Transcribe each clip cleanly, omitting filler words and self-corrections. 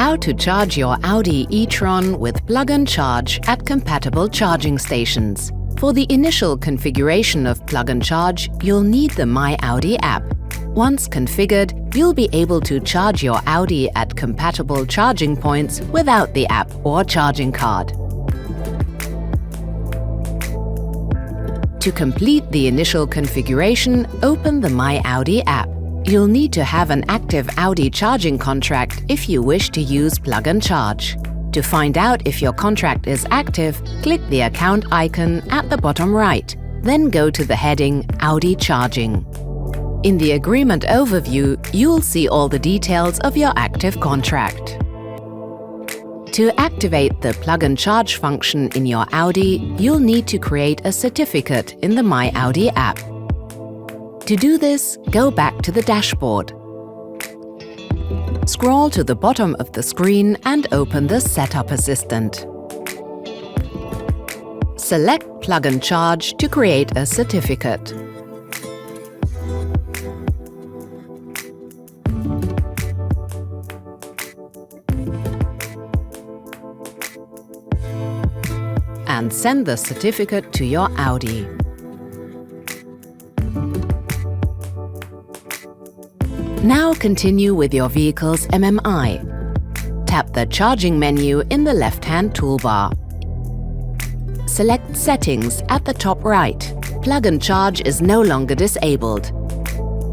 How to charge your Audi e-tron with plug and charge at compatible charging stations. For the initial configuration of plug and charge, you'll need the myAudi app. Once configured, you'll be able to charge your Audi at compatible charging points without the app or charging card. To complete the initial configuration, open the myAudi app. You'll need to have an active Audi charging contract if you wish to use plug and charge. To find out if your contract is active, click the account icon at the bottom right, then go to the heading Audi Charging. In the agreement overview, you'll see all the details of your active contract. To activate the plug and charge function in your Audi, you'll need to create a certificate in the myAudi app. To do this, go back to the dashboard. Scroll to the bottom of the screen and open the Setup Assistant. Select Plug and Charge to create a certificate. And send the certificate to your Audi. Now continue with your vehicle's MMI. Tap the Charging menu in the left-hand toolbar. Select Settings at the top right. Plug and Charge is no longer disabled.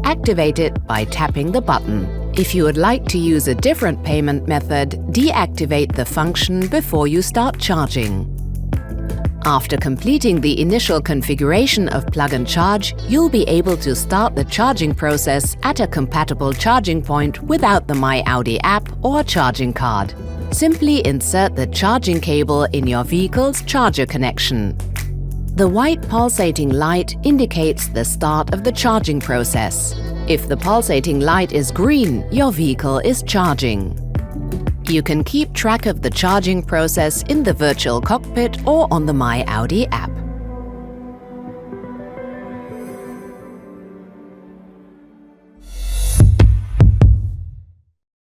Activate it by tapping the button. If you would like to use a different payment method, deactivate the function before you start charging. After completing the initial configuration of plug and charge, you'll be able to start the charging process at a compatible charging point without the myAudi app or charging card. Simply insert the charging cable in your vehicle's charger connection. The white pulsating light indicates the start of the charging process. If the pulsating light is green, your vehicle is charging. You can keep track of the charging process in the virtual cockpit or on the myAudi app.